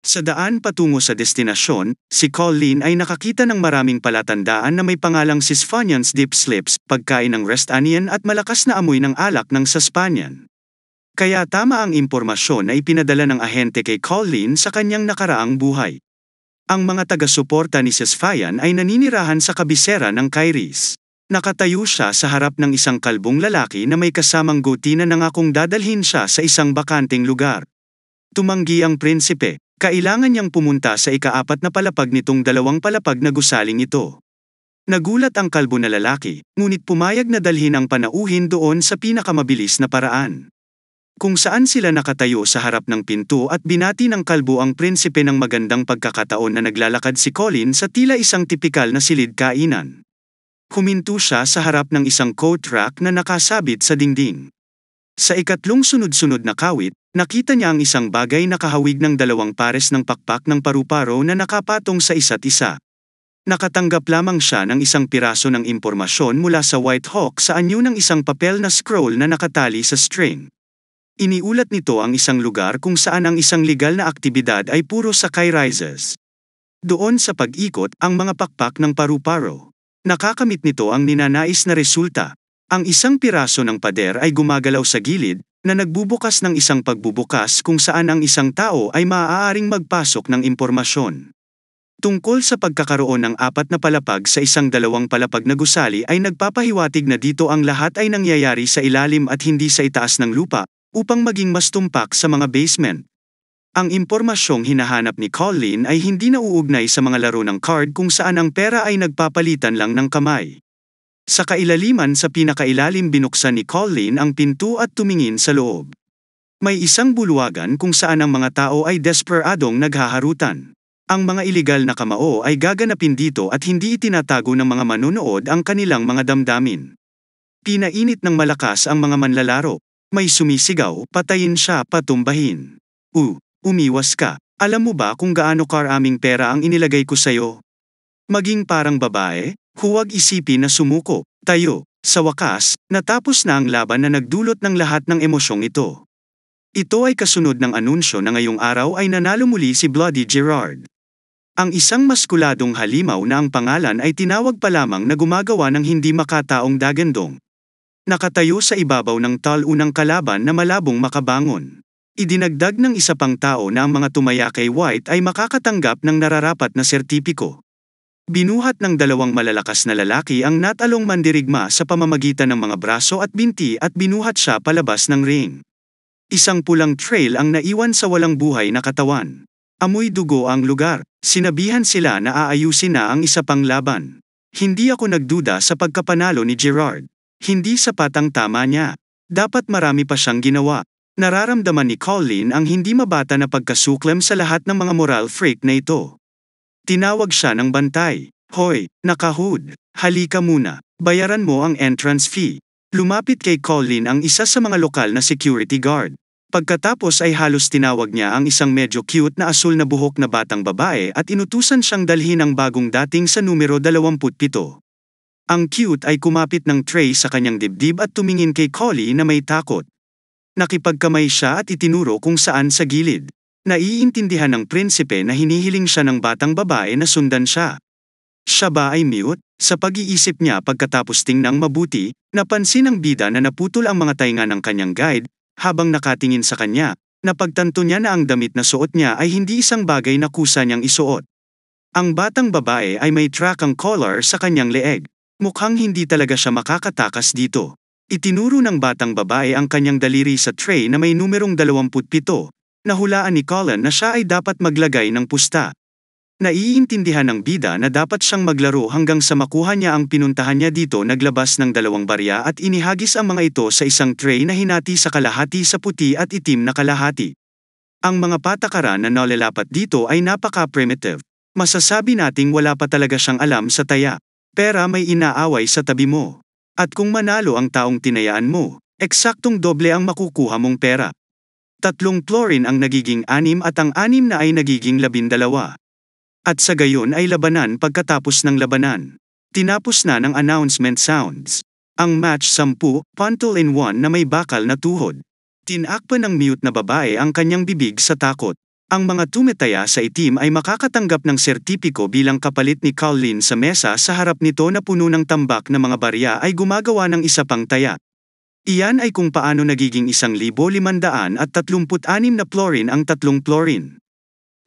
Sa daan patungo sa destinasyon, si Colleen ay nakakita ng maraming palatandaan na may pangalang Sisfanian's Deep Slips, pagkain ng Rest Onion at malakas na amoy ng alak ng Saspanian. Kaya tama ang impormasyon na ipinadala ng ahente kay Colleen sa kanyang nakaraang buhay. Ang mga taga-suporta ni Sisfayan ay naninirahan sa kabisera ng Kairis. Nakatayo siya sa harap ng isang kalbong lalaki na may kasamang goatee na nangakong dadalhin siya sa isang bakanteng lugar. Tumanggi ang prinsipe. Kailangan niyang pumunta sa ika-4 na palapag nitong 2 palapag na gusaling ito. Nagulat ang kalbo na lalaki, ngunit pumayag na dalhin ang panauhin doon sa pinakamabilis na paraan. Kung saan sila nakatayo sa harap ng pinto at binati ng kalbo ang prinsipe ng magandang pagkakataon na naglalakad si Colleen sa tila isang tipikal na silid kainan. Huminto siya sa harap ng isang coat rack na nakasabit sa dingding. Sa ikatlong sunod-sunod na kawit, nakita niya ang isang bagay na kahawig ng 2 pares ng pakpak ng paru-paro na nakapatong sa isa't isa. Nakatanggap lamang siya ng isang piraso ng impormasyon mula sa White Hawk sa anyo ng isang papel na scroll na nakatali sa string. Iniulat nito ang isang lugar kung saan ang isang legal na aktibidad ay puro sa Kairizes. Doon sa pag-ikot, ang mga pakpak ng paru-paro. Nakakamit nito ang ninanais na resulta. Ang isang piraso ng pader ay gumagalaw sa gilid, na nagbubukas ng isang pagbubukas kung saan ang isang tao ay maaaring magpasok ng impormasyon. Tungkol sa pagkakaroon ng 4 na palapag sa isang 2 palapag na gusali ay nagpapahiwatig na dito ang lahat ay nangyayari sa ilalim at hindi sa itaas ng lupa, upang maging mas tumpak sa mga basement. Ang impormasyong hinahanap ni Colleen ay hindi nauugnay sa mga laro ng card kung saan ang pera ay nagpapalitan lang ng kamay. Sa kailaliman sa pinakailalim binuksan ni Colleen ang pinto at tumingin sa loob. May isang bulwagan kung saan ang mga tao ay desperadong naghaharutan. Ang mga iligal na kamao ay gaganapin dito at hindi itinatago ng mga manonood ang kanilang mga damdamin. Pinainit ng malakas ang mga manlalaro. May sumisigaw, patayin siya, patumbahin. Umiwas ka. Alam mo ba kung gaano karaming pera ang inilagay ko sa'yo? Maging parang babae, huwag isipin na sumuko, tayo. Sa wakas, natapos na ang laban na nagdulot ng lahat ng emosyong ito. Ito ay kasunod ng anunsyo na ngayong araw ay nanalo muli si Bloody Gerard. Ang isang maskuladong halimaw na ang pangalan ay tinawag pa lamang na gumagawa ng hindi makataong dagandong. Nakatayo sa ibabaw ng tal-unang kalaban na malabong makabangon. Idinagdag ng isa pang tao na ang mga tumaya kay White ay makakatanggap ng nararapat na sertipiko. Binuhat ng 2 malalakas na lalaki ang natalong mandirigma sa pamamagitan ng mga braso at binti at binuhat siya palabas ng ring. Isang pulang trail ang naiwan sa walang buhay na katawan. Amoy dugo ang lugar. Sinabihan sila na aayusin na ang isa pang laban. Hindi ako nagduda sa pagkapanalo ni Gerard. Hindi sapat ang tama niya. Dapat marami pa siyang ginawa. Nararamdaman ni Colleen ang hindi mabata na pagkasuklem sa lahat ng mga moral freak na ito. Tinawag siya ng bantay. Hoy, nakahood. Halika muna. Bayaran mo ang entrance fee. Lumapit kay Colleen ang isa sa mga lokal na security guard. Pagkatapos ay halos tinawag niya ang isang medyo cute na asul na buhok na batang babae at inutusan siyang dalhin ang bagong dating sa numero 27. Ang cute ay kumapit ng tray sa kanyang dibdib at tumingin kay Colleen na may takot. Nakipagkamay siya at itinuro kung saan sa gilid. Naiintindihan ng prinsipe na hinihiling siya ng batang babae na sundan siya. Siya ba ay mute? Sa pag-iisip niya pagkatapos tingnang mabuti, napansin ng bida na naputol ang mga tainga ng kanyang guide, habang nakatingin sa kanya, napagtanto niya na ang damit na suot niya ay hindi isang bagay na kusa niyang isuot. Ang batang babae ay may trakang collar sa kanyang leeg. Mukhang hindi talaga siya makakatakas dito. Itinuro ng batang babae ang kanyang daliri sa tray na may numerong 27. Nahulaan ni Colin na siya ay dapat maglagay ng pusta. Naiintindihan ng bida na dapat siyang maglaro hanggang sa makuha niya ang pinuntahan niya dito. Naglabas ng 2 barya at inihagis ang mga ito sa isang tray na hinati sa kalahati sa puti at itim na kalahati. Ang mga patakaran na nalalapat dito ay napaka-primitive. Masasabi nating wala pa talaga siyang alam sa taya. Pera may inaaway sa tabi mo. At kung manalo ang taong tinayaan mo, eksaktong doble ang makukuha mong pera. 3 florin ang nagiging 6 at ang 6 na ay nagiging 12. At sa gayon ay labanan pagkatapos ng labanan. Tinapos na ng announcement sounds. Ang match 10, puntle in 1 na may bakal na tuhod. Tinakpan ng mute na babae ang kanyang bibig sa takot. Ang mga tumitaya sa itim ay makakatanggap ng sertipiko bilang kapalit ni Colleen sa mesa sa harap nito na puno ng tambak na mga barya ay gumagawa ng isa pang taya. Iyan ay kung paano nagiging 1,536 na florin ang 3 florin.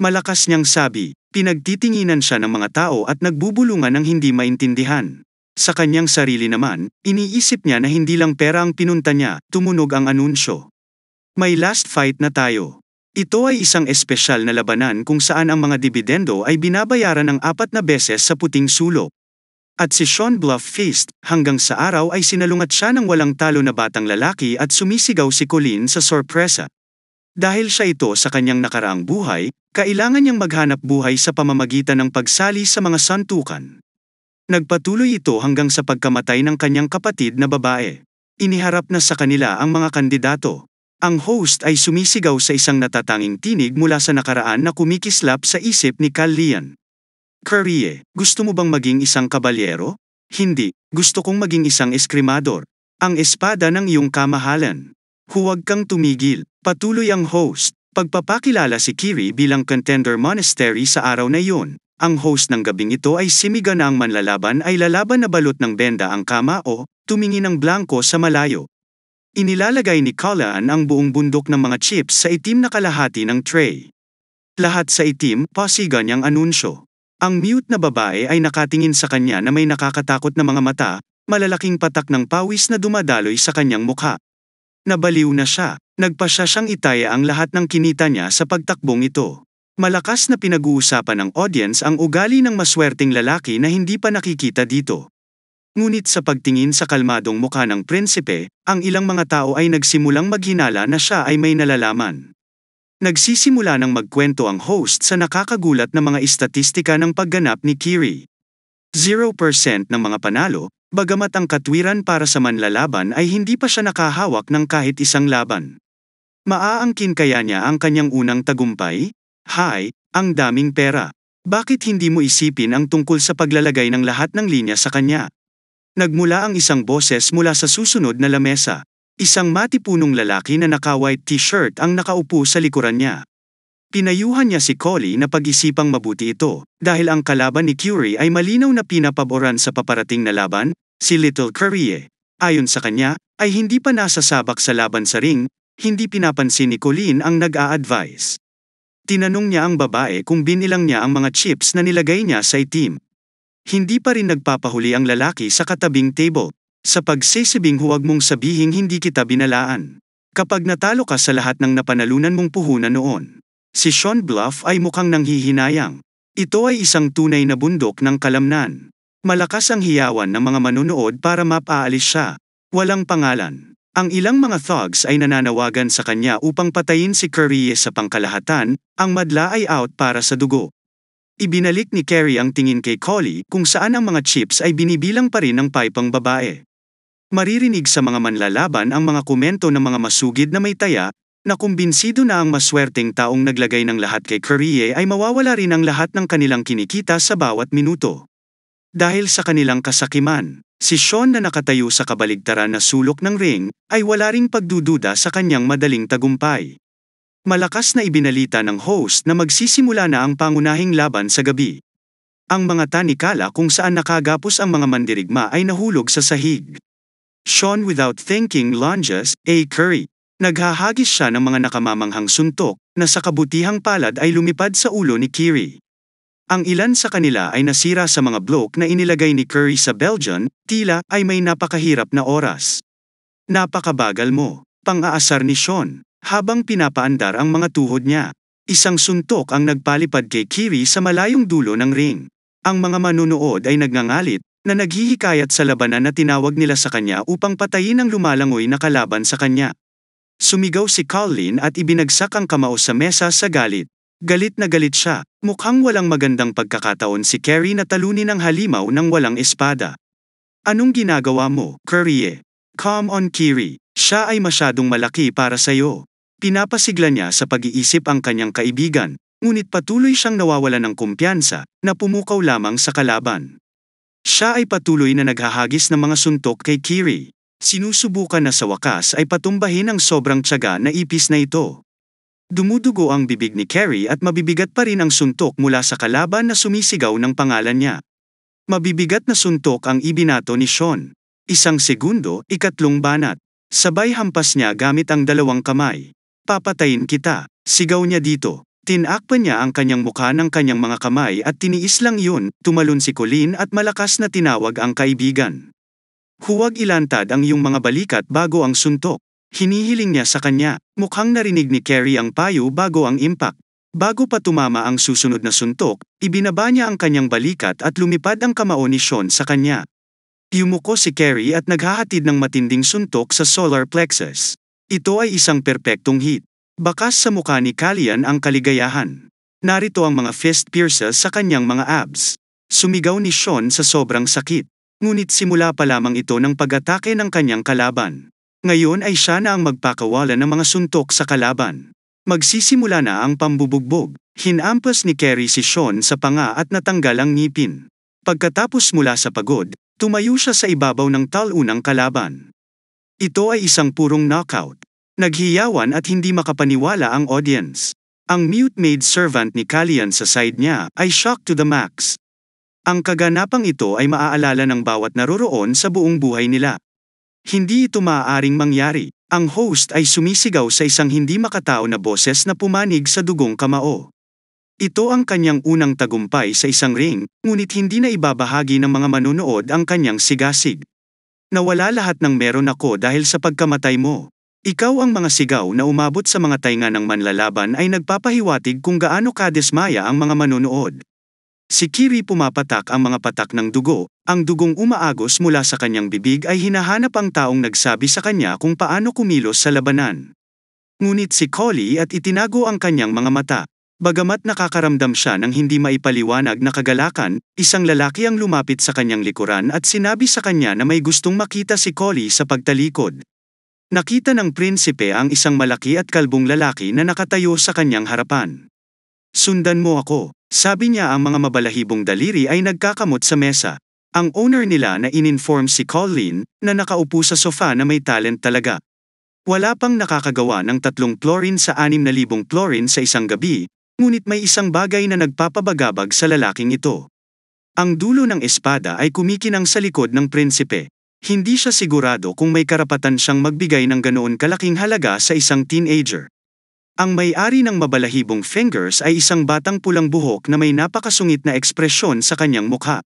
Malakas niyang sabi, pinagtitinginan siya ng mga tao at nagbubulungan ng hindi maintindihan. Sa kanyang sarili naman, iniisip niya na hindi lang pera ang pinunta niya, tumunog ang anunsyo. May last fight na tayo. Ito ay isang espesyal na labanan kung saan ang mga dibidendo ay binabayaran ng 4 na beses sa puting sulok. At si Sean Bluff-Faced, hanggang sa araw ay sinalungat siya ng walang talo na batang lalaki at sumisigaw si Colleen sa sorpresa. Dahil siya ito sa kanyang nakaraang buhay, kailangan niyang maghanap buhay sa pamamagitan ng pagsali sa mga santukan. Nagpatuloy ito hanggang sa pagkamatay ng kanyang kapatid na babae. Iniharap na sa kanila ang mga kandidato. Ang host ay sumisigaw sa isang natatanging tinig mula sa nakaraan na kumikislap sa isip ni Colleen. Currie, gusto mo bang maging isang kabalyero? Hindi, gusto kong maging isang eskrimador. Ang espada ng iyong kamahalan. Huwag kang tumigil. Patuloy ang host. Pagpapakilala si Kiri bilang contender monastery sa araw na iyon. Ang host ng gabing ito ay simiga na ang manlalaban ay lalaban na balot ng benda ang kama o tumingin ng blanko sa malayo. Inilalagay ni Colleen ang buong bundok ng mga chips sa itim na kalahati ng tray. Lahat sa itim, pasigan niyang anunsyo. Ang mute na babae ay nakatingin sa kanya na may nakakatakot na mga mata, malalaking patak ng pawis na dumadaloy sa kanyang mukha. Nabaliw na siya, nagpasya siyang itaya ang lahat ng kinita niya sa pagtakbong ito. Malakas na pinag-uusapan ng audience ang ugali ng maswerteng lalaki na hindi pa nakikita dito. Ngunit sa pagtingin sa kalmadong mukha ng prinsipe, ang ilang mga tao ay nagsimulang maghinala na siya ay may nalalaman. Nagsisimula ng magkwento ang host sa nakakagulat na mga istatistika ng pagganap ni Kiri. 0% ng mga panalo, bagamat ang katwiran para sa manlalaban ay hindi pa siya nakahawak ng kahit isang laban. Maaangkin kaya niya ang kanyang unang tagumpay? Hay, ang daming pera. Bakit hindi mo isipin ang tungkol sa paglalagay ng lahat ng linya sa kanya? Nagmula ang isang boses mula sa susunod na lamesa. Isang matipunong lalaki na naka-white t-shirt ang nakaupo sa likuran niya. Pinayuhan niya si Collie na pag-isipang mabuti ito, dahil ang kalaban ni Curie ay malinaw na pinapaboran sa paparating na laban, si Little Currie. Ayon sa kanya, ay hindi pa nasasabak sa laban sa ring, hindi pinapansin ni Colleen ang nag-a-advise. Tinanong niya ang babae kung binilang niya ang mga chips na nilagay niya sa itim. Hindi pa rin nagpapahuli ang lalaki sa katabing table. Sa pagsisibing huwag mong sabihing hindi kita binalaan. Kapag natalo ka sa lahat ng napanalunan mong puhunan noon. Si Sean Bluff ay mukhang nanghihinayang. Ito ay isang tunay na bundok ng kalamnan. Malakas ang hiyawan ng mga manonood para mapaalis siya. Walang pangalan. Ang ilang mga thugs ay nananawagan sa kanya upang patayin si Currie sa pangkalahatan, ang madla ay out para sa dugo. Ibinalik ni Carrie ang tingin kay Collie kung saan ang mga chips ay binibilang pa rin ng paypang babae. Maririnig sa mga manlalaban ang mga komento ng mga masugid na may taya, na kumbinsido na ang maswerteng taong naglagay ng lahat kay Currie ay mawawala rin ang lahat ng kanilang kinikita sa bawat minuto. Dahil sa kanilang kasakiman, si Sean na nakatayo sa kabaligtaran na sulok ng ring, ay wala ring pagdududa sa kanyang madaling tagumpay. Malakas na ibinalita ng host na magsisimula na ang pangunahing laban sa gabi. Ang mga tanikala kung saan nakagapos ang mga mandirigma ay nahulog sa sahig. Sean without thinking lunges, Currie. Naghahagis siya ng mga nakamamanghang suntok, na sa kabutihang palad ay lumipad sa ulo ni Kiri. Ang ilan sa kanila ay nasira sa mga bloke na inilagay ni Currie sa Belgian, tila ay may napakahirap na oras. Napakabagal mo, pang-aasar ni Sean. Habang pinapaandar ang mga tuhod niya, isang suntok ang nagpalipad kay Kiri sa malayong dulo ng ring. Ang mga manunood ay nagngangalit, na naghihikayat sa labanan na tinawag nila sa kanya upang patayin ang lumalangoy na kalaban sa kanya. Sumigaw si Colleen at ibinagsak ang kamao sa mesa sa galit. Galit na galit siya, mukhang walang magandang pagkakataon si Carrie na talunin ang halimaw ng walang espada. Anong ginagawa mo, Currie? Come on Kiri, siya ay masyadong malaki para sa'yo. Pinapasigla niya sa pag-iisip ang kanyang kaibigan, ngunit patuloy siyang nawawalan ng kumpiyansa, na pumukaw lamang sa kalaban. Siya ay patuloy na naghahagis ng mga suntok kay Kiri. Sinusubukan na sa wakas ay patumbahin ang sobrang tiyaga na ipis na ito. Dumudugo ang bibig ni Carrie at mabibigat pa rin ang suntok mula sa kalaban na sumisigaw ng pangalan niya. Mabibigat na suntok ang ibinato ni Sean. 1 segundo, 3 banat. Sabay hampas niya gamit ang 2 kamay. Papatayin kita, sigaw niya dito. Tinakpan niya ang kanyang mukha ng kanyang mga kamay at tiniis lang yun, tumalon si Colleen at malakas na tinawag ang kaibigan. Huwag ilantad ang iyong mga balikat bago ang suntok. Hinihiling niya sa kanya, mukhang narinig ni Carrie ang payo bago ang impact. Bago pa tumama ang susunod na suntok, ibinaba niya ang kanyang balikat at lumipad ang kamao ni Sean sa kanya. Yumuko si Carrie at naghahatid ng matinding suntok sa solar plexus. Ito ay isang perpektong hit. Bakas sa mukha ni Callian ang kaligayahan. Narito ang mga fist pierces sa kanyang mga abs. Sumigaw ni Sean sa sobrang sakit. Ngunit simula pa lamang ito ng pag-atake ng kanyang kalaban. Ngayon ay siya na ang magpakawala ng mga suntok sa kalaban. Magsisimula na ang pambubugbog. Hinampas ni Carrie si Sean sa panga at natanggal ang ngipin. Pagkatapos mula sa pagod, tumayo siya sa ibabaw ng talunang kalaban. Ito ay isang purong knockout. Naghiyawan at hindi makapaniwala ang audience. Ang mute maid servant ni Callian sa side niya ay shocked to the max. Ang kaganapang ito ay maaalala ng bawat naroroon sa buong buhay nila. Hindi ito maaaring mangyari. Ang host ay sumisigaw sa isang hindi makatao na boses na pumanig sa dugong kamao. Ito ang kanyang unang tagumpay sa isang ring, ngunit hindi na ibabahagi ng mga manonood ang kanyang sigasig. Nawala lahat ng meron ako dahil sa pagkamatay mo. Ikaw ang mga sigaw na umabot sa mga tainga ng manlalaban ay nagpapahiwatig kung gaano kadismaya ang mga manonood. Si Kiri pumapatak ang mga patak ng dugo, ang dugong umaagos mula sa kanyang bibig ay hinahanap ang taong nagsabi sa kanya kung paano kumilos sa labanan. Ngunit si Collie at itinago ang kanyang mga mata. Bagamat nakakaramdam siya ng hindi maipaliwanag na kagalakan, isang lalaki ang lumapit sa kanyang likuran at sinabi sa kanya na may gustong makita si Collie sa pagtalikod. Nakita ng prinsipe ang isang malaki at kalbong lalaki na nakatayo sa kanyang harapan. Sundan mo ako. Sabi niya ang mga mabalahibong daliri ay nagkakamot sa mesa. Ang owner nila na ininform si Colleen na nakaupo sa sofa na may talent talaga. Wala pang nakakagawa ng 3 florin sa 6,000 florin sa isang gabi, ngunit may isang bagay na nagpapabagabag sa lalaking ito. Ang dulo ng espada ay kumikinang sa likod ng prinsipe. Hindi siya sigurado kung may karapatan siyang magbigay ng ganoon kalaking halaga sa isang teenager. Ang may-ari ng mabalahibong fingers ay isang batang pulang buhok na may napakasungit na ekspresyon sa kanyang mukha.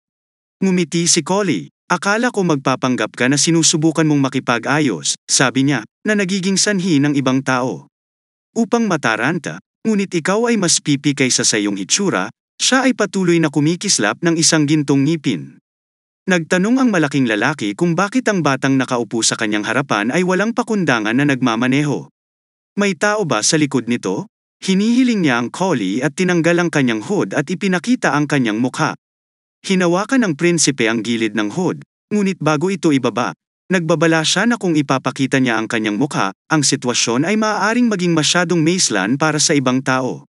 Ngumiti si Collie. Akala ko magpapanggap ka na sinusubukan mong makipag-ayos, sabi niya, na nagiging sanhi ng ibang tao. Upang mataranta, ngunit ikaw ay mas pipi kaysa sa iyong hitsura, siya ay patuloy na kumikislap ng isang gintong ngipin. Nagtanong ang malaking lalaki kung bakit ang batang nakaupo sa kanyang harapan ay walang pakundangan na nagmamaneho. May tao ba sa likod nito? Hinihiling niya ang Collie at tinanggal ang kanyang hood at ipinakita ang kanyang mukha. Hinawakan ng prinsipe ang gilid ng hood, ngunit bago ito ibaba, nagbabala siya na kung ipapakita niya ang kanyang mukha, ang sitwasyon ay maaaring maging masyadong maislan para sa ibang tao.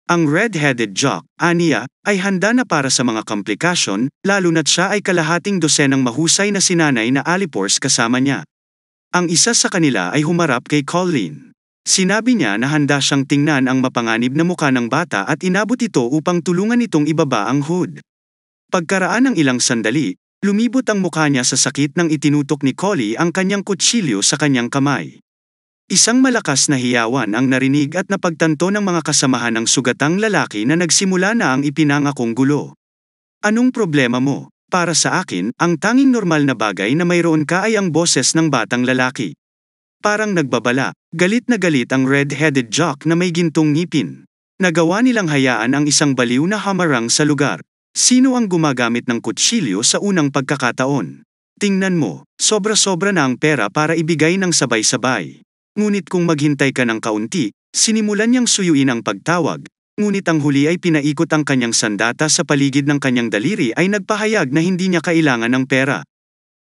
Ang red-headed jock, aniya, ay handa na para sa mga komplikasyon, lalo na't siya ay kalahating dosenang mahusay na sinanay na alipors kasama niya. Ang isa sa kanila ay humarap kay Colleen. Sinabi niya na handa siyang tingnan ang mapanganib na mukha ng bata at inabot ito upang tulungan itong ibaba ang hood. Pagkaraan ng ilang sandali, lumibot ang mukha niya sa sakit nang itinutok ni Collie ang kanyang kutsilyo sa kanyang kamay. Isang malakas na hiyawan ang narinig at napagtanto ng mga kasamahan ng sugatang lalaki na nagsimula na ang ipinangakong gulo. Anong problema mo? Para sa akin, ang tanging normal na bagay na mayroon ka ay ang boses ng batang lalaki. Parang nagbabala, galit na galit ang red-headed jock na may gintong ngipin. Nagawa nilang hayaan ang isang baliw na hamarang sa lugar. Sino ang gumagamit ng kutsilyo sa unang pagkakataon? Tingnan mo, sobra-sobra na ang pera para ibigay ng sabay-sabay. Ngunit kung maghintay ka ng kaunti, sinimulan niyang suyuin ang pagtawag. Ngunit ang huli ay pinaikot ang kanyang sandata sa paligid ng kanyang daliri ay nagpahayag na hindi niya kailangan ng pera.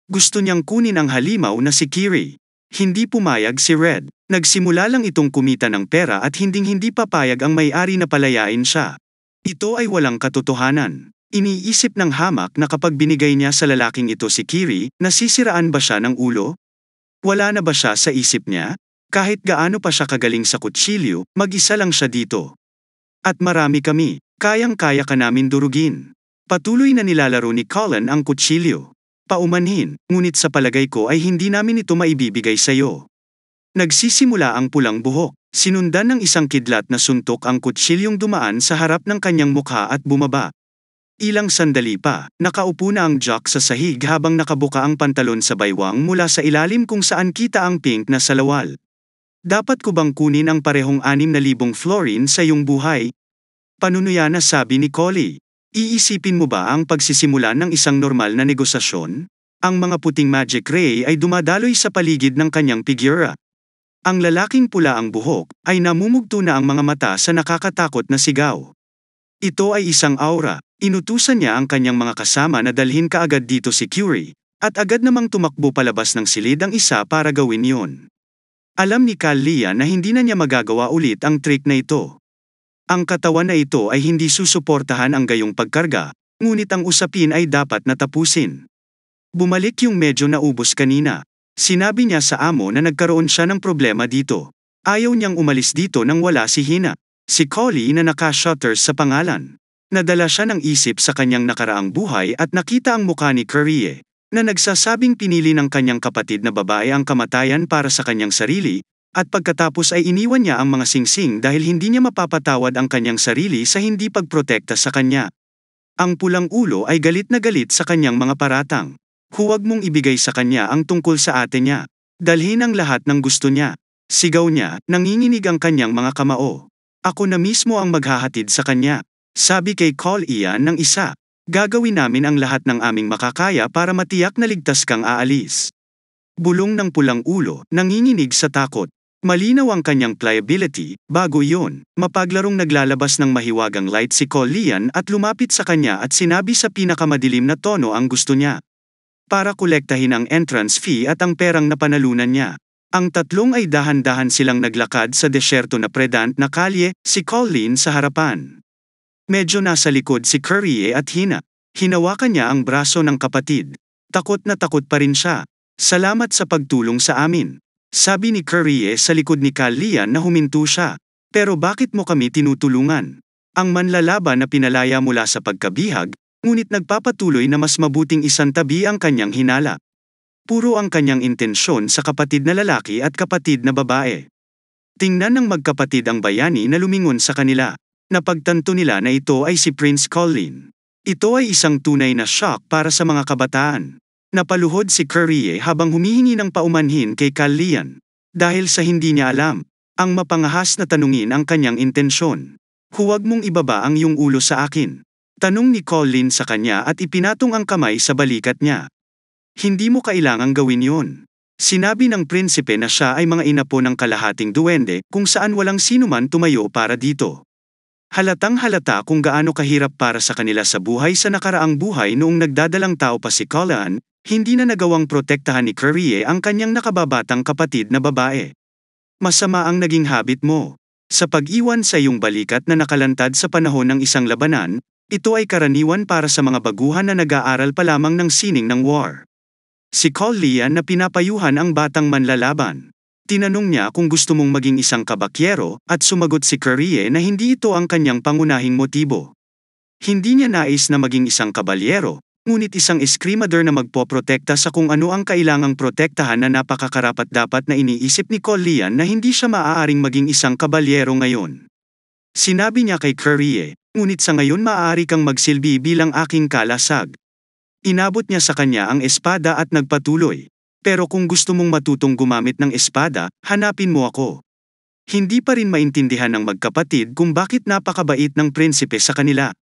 Gusto niyang kunin ang halimaw na si Kiri. Hindi pumayag si Red. Nagsimula lang itong kumita ng pera at hinding-hindi papayag ang may-ari na palayain siya. Ito ay walang katotohanan. Iniisip ng hamak na kapag binigay niya sa lalaking ito si Kiri, nasisiraan ba siya ng ulo? Wala na ba siya sa isip niya? Kahit gaano pa siya kagaling sa kutsilyo, mag-isa lang siya dito. At marami kami, kayang-kaya ka namin durugin. Patuloy na nilalaro ni Colin ang kutsilyo. Paumanhin, ngunit sa palagay ko ay hindi namin ito maibibigay sa'yo. Nagsisimula ang pulang buhok. Sinundan ng isang kidlat na suntok ang kutsilyong dumaan sa harap ng kanyang mukha at bumaba. Ilang sandali pa, nakaupo na ang jock sa sahig habang nakabuka ang pantalon sa baywang mula sa ilalim kung saan kita ang pink na salawal. Dapat ko bang kunin ang parehong 6,000 florin sa iyong buhay? Panunuya na sabi ni Collie. Iisipin mo ba ang pagsisimula ng isang normal na negosasyon? Ang mga puting magic ray ay dumadaloy sa paligid ng kanyang figura. Ang lalaking pula ang buhok, ay namumugto na ang mga mata sa nakakatakot na sigaw. Ito ay isang aura. Inutusan niya ang kanyang mga kasama na dalhin kaagad dito si Curie, at agad namang tumakbo palabas ng silid ang isa para gawin yon. Alam ni Kalia na hindi na niya magagawa ulit ang trick na ito. Ang katawan na ito ay hindi susuportahan ang gayong pagkarga, ngunit ang usapin ay dapat na tapusin. Bumalik yung medyo naubos kanina. Sinabi niya sa amo na nagkaroon siya ng problema dito. Ayaw niyang umalis dito nang wala si Hina. Si Collie na naka-shutters sa pangalan. Nadala siya ng isip sa kanyang nakaraang buhay at nakita ang mukha ni Curie, na nagsasabing pinili ng kanyang kapatid na babae ang kamatayan para sa kanyang sarili, at pagkatapos ay iniwan niya ang mga singsing dahil hindi niya mapapatawad ang kanyang sarili sa hindi pagprotekta sa kanya. Ang pulang ulo ay galit na galit sa kanyang mga paratang. Huwag mong ibigay sa kanya ang tungkol sa ate niya. Dalhin ang lahat ng gusto niya. Sigaw niya, nanginginig ang kanyang mga kamao. Ako na mismo ang maghahatid sa kanya. Sabi kay Call iyan ng isa. Gagawin namin ang lahat ng aming makakaya para matiyak na ligtas kang aalis. Bulong ng pulang ulo, nanginginig sa takot. Malinaw ang kanyang pliability, bago iyon, mapaglarong naglalabas ng mahiwagang light si Call Lian at lumapit sa kanya at sinabi sa pinakamadilim na tono ang gusto niya. Para kolektahin ang entrance fee at ang perang napanalunan niya. Ang tatlong ay dahan-dahan silang naglakad sa desyerto na predant na kalye, si Colleen sa harapan. Medyo nasa likod si Curie at Hina. Hinawakan niya ang braso ng kapatid. Takot na takot pa rin siya. Salamat sa pagtulong sa amin. Sabi ni Curie sa likod ni Lian na huminto siya. Pero bakit mo kami tinutulungan? Ang manlalaban na pinalaya mula sa pagkabihag, ngunit nagpapatuloy na mas mabuting isantabi ang kanyang hinala. Puro ang kanyang intensyon sa kapatid na lalaki at kapatid na babae. Tingnan ng magkapatid ang bayani na lumingon sa kanila. Napagtanto nila na ito ay si Prince Colleen. Ito ay isang tunay na shock para sa mga kabataan. Napaluhod si Curie habang humihingi ng paumanhin kay Lian. Dahil sa hindi niya alam, ang mapangahas na tanungin ang kanyang intensyon. Huwag mong ibaba ang iyong ulo sa akin. Tanong ni Colleen sa kanya at ipinatong ang kamay sa balikat niya. Hindi mo kailangang gawin yon. Sinabi ng prinsipe na siya ay mga inapo ng kalahating duwende kung saan walang sinuman tumayo para dito. Halatang halata kung gaano kahirap para sa kanila sa buhay sa nakaraang buhay noong nagdadalang tao pa si Colleen, hindi na nagawang protektahan ni Curie ang kanyang nakababatang kapatid na babae. Masama ang naging habit mo. Sa pag-iwan sa iyong balikat na nakalantad sa panahon ng isang labanan, ito ay karaniwan para sa mga baguhan na nag-aaral pa lamang ng sining ng war. Si Lian na pinapayuhan ang batang manlalaban. Tinanong niya kung gusto mong maging isang kabakyero, at sumagot si Curie na hindi ito ang kanyang pangunahing motibo. Hindi niya nais na maging isang kabalyero, ngunit isang eskrimador na magpoprotekta sa kung ano ang kailangang protektahan na napakakarapat-dapat na iniisip ni Lian na hindi siya maaaring maging isang kabalyero ngayon. Sinabi niya kay Curie, ngunit sa ngayon maaari kang magsilbi bilang aking kalasag. Inabot niya sa kanya ang espada at nagpatuloy. Pero kung gusto mong matutong gumamit ng espada, hanapin mo ako. Hindi pa rin maintindihan ng magkapatid kung bakit napakabait ng prinsipe sa kanila.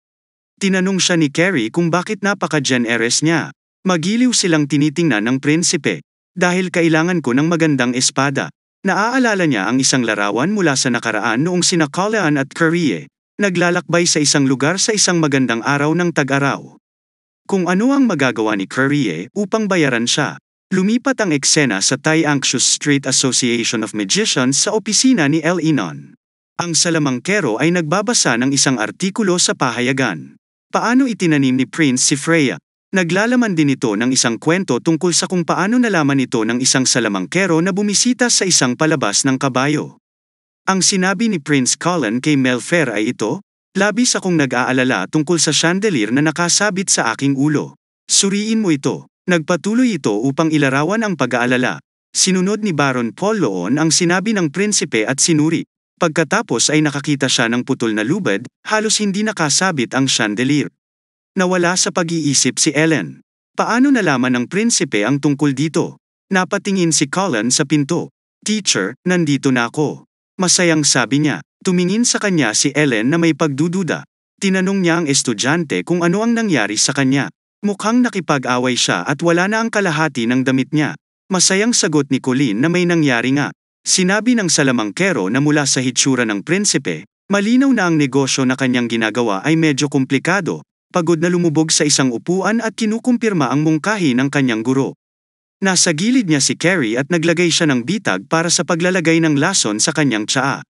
Tinanong siya ni Carrie kung bakit napaka-generous niya. Magiliw silang tinitingnan ng prinsipe. Dahil kailangan ko ng magandang espada. Naaalala niya ang isang larawan mula sa nakaraan noong sina Colleen at Curie, naglalakbay sa isang lugar sa isang magandang araw ng tag-araw. Kung ano ang magagawa ni Curie upang bayaran siya. Lumipat ang eksena sa Tai Anxious Street Association of Magicians sa opisina ni El Inon. Ang salamangkero ay nagbabasa ng isang artikulo sa pahayagan. Paano itinanim ni Prince si Freya? Naglalaman din ito ng isang kwento tungkol sa kung paano nalaman ito ng isang salamangkero na bumisita sa isang palabas ng kabayo. Ang sinabi ni Prince Colin kay Melfer ay ito, "Labis akong nag-aalala tungkol sa chandelier na nakasabit sa aking ulo. Suriin mo ito." Nagpatuloy ito upang ilarawan ang pag-aalala. Sinunod ni Baron Paul Loon ang sinabi ng prinsipe at sinuri. Pagkatapos ay nakakita siya ng putol na lubid, halos hindi nakasabit ang chandelier. Nawala sa pag-iisip si Ellen. Paano nalaman ng prinsipe ang tungkol dito? Napatingin si Colin sa pinto. "Teacher, nandito na ako." Masayang sabi niya. Tumingin sa kanya si Ellen na may pagdududa. Tinanong niya ang estudyante kung ano ang nangyari sa kanya. Mukhang nakipag-away siya at wala na ang kalahati ng damit niya. Masayang sagot ni Colleen na may nangyari nga. Sinabi ng salamangkero na mula sa hitsura ng prinsipe, malinaw na ang negosyo na kanyang ginagawa ay medyo komplikado. Pagod na lumubog sa isang upuan at kinukumpirma ang mungkahi ng kanyang guro. Nasa gilid niya si Carrie at naglagay siya ng bitag para sa paglalagay ng lason sa kanyang tsaa.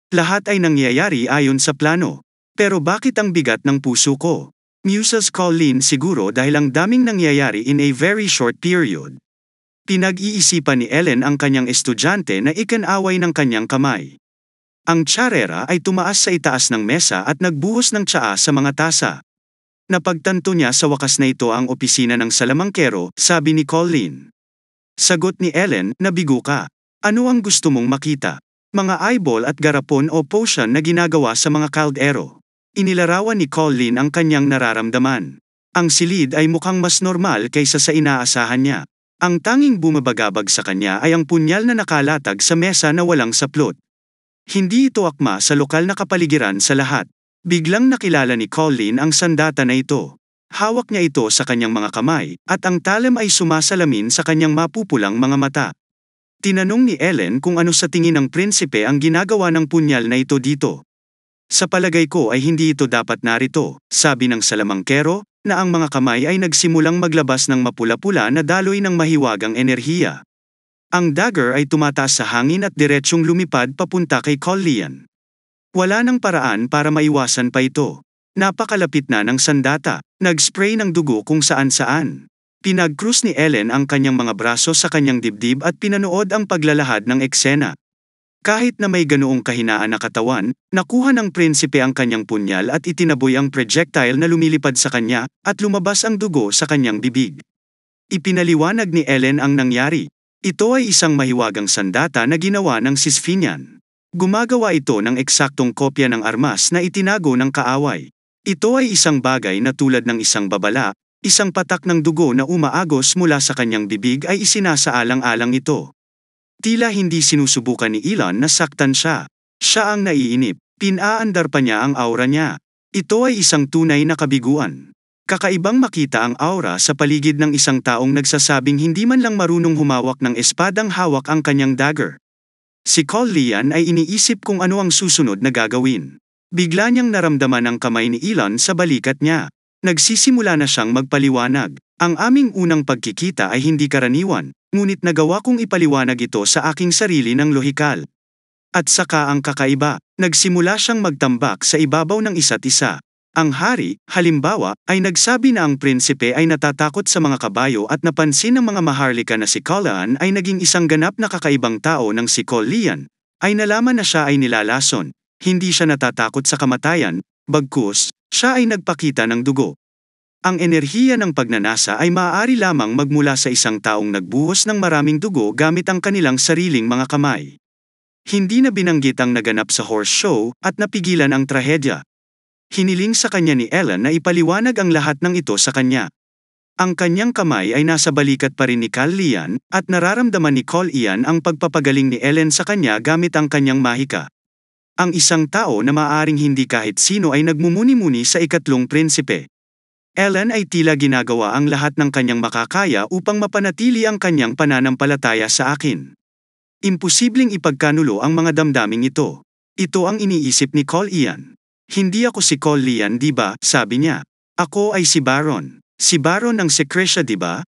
Lahat ay nangyayari ayon sa plano. Pero bakit ang bigat ng puso ko? Muses Colleen siguro dahil ang daming nangyayari in a very short period. Pinag-iisipan ni Ellen ang kanyang estudyante na ikinaway ng kanyang kamay. Ang tsarera ay tumaas sa itaas ng mesa at nagbuhos ng tsaa sa mga tasa. Napagtanto niya sa wakas na ito ang opisina ng salamangkero, sabi ni Colleen. Sagot ni Ellen, "Nabigo ka. Ano ang gusto mong makita? Mga eyeball at garapon o potion na ginagawa sa mga kaldero?" Inilarawan ni Colleen ang kanyang nararamdaman. Ang silid ay mukhang mas normal kaysa sa inaasahan niya. Ang tanging bumabagabag sa kanya ay ang punyal na nakalatag sa mesa na walang saplot. Hindi ito akma sa lokal na kapaligiran sa lahat. Biglang nakilala ni Colleen ang sandata na ito. Hawak niya ito sa kanyang mga kamay, at ang talim ay sumasalamin sa kanyang mapupulang mga mata. Tinanong ni Ellen kung ano sa tingin ng prinsipe ang ginagawa ng punyal na ito dito. "Sa palagay ko ay hindi ito dapat narito," sabi ng salamangkero, na ang mga kamay ay nagsimulang maglabas ng mapula-pula na daloy ng mahiwagang enerhiya. Ang dagger ay tumataas sa hangin at diretsyong lumipad papunta kay Colleen. Wala nang paraan para maiwasan pa ito. Napakalapit na ng sandata. Nag-spray ng dugo kung saan-saan. Pinag-krus ni Ellen ang kanyang mga braso sa kanyang dibdib at pinanood ang paglalahad ng eksena. Kahit na may ganoong kahinaan na katawan, nakuha ng prinsipe ang kanyang punyal at itinaboy ang projectile na lumilipad sa kanya, at lumabas ang dugo sa kanyang bibig. Ipinaliwanag ni Ellen ang nangyari. Ito ay isang mahiwagang sandata na ginawa ng Sisfinian. Gumagawa ito ng eksaktong kopya ng armas na itinago ng kaaway. Ito ay isang bagay na tulad ng isang babala, isang patak ng dugo na umaagos mula sa kanyang bibig ay isinasaalang-alang ito. Tila hindi sinusubukan ni Elon na saktan siya. Siya ang naiinip. Pinaandar pa niya ang aura niya. Ito ay isang tunay na kabiguan. Kakaibang makita ang aura sa paligid ng isang taong nagsasabing hindi man lang marunong humawak ng espadang hawak ang kanyang dagger. Si Colleen ay iniisip kung ano ang susunod na gagawin. Bigla niyang naramdaman ang kamay ni Elon sa balikat niya. Nagsisimula na siyang magpaliwanag. "Ang aming unang pagkikita ay hindi karaniwan, ngunit nagawa kong ipaliwanag ito sa aking sarili ng lohikal. At saka ang kakaiba, nagsimula siyang magtambak sa ibabaw ng isa't isa. Ang hari, halimbawa, ay nagsabi na ang prinsipe ay natatakot sa mga kabayo at napansin ng mga maharlika na si Colleen ay naging isang ganap na kakaibang tao ng si Colleen, ay nalaman na siya ay nilalason. Hindi siya natatakot sa kamatayan, bagkus, siya ay nagpakita ng dugo. Ang enerhiya ng pagnanasa ay maaari lamang magmula sa isang taong nagbuhos ng maraming dugo gamit ang kanilang sariling mga kamay." Hindi na binanggit ang naganap sa horse show at napigilan ang trahedya. Hiniling sa kanya ni Ellen na ipaliwanag ang lahat ng ito sa kanya. Ang kanyang kamay ay nasa balikat pa rin ni Colleen, at nararamdaman ni Colleen ang pagpapagaling ni Ellen sa kanya gamit ang kanyang mahika. Ang isang tao na maaaring hindi kahit sino ay nagmumuni-muni sa ikatlong prinsipe. Ellen ay tila ginagawa ang lahat ng kanyang makakaya upang mapanatili ang kanyang pananampalataya sa akin. Imposibleng ipagkanulo ang mga damdaming ito. Ito ang iniisip ni Colleen. "Hindi ako si Colleen, di ba?" sabi niya. "Ako ay si Baron. Si Baron ng Secretia, di ba?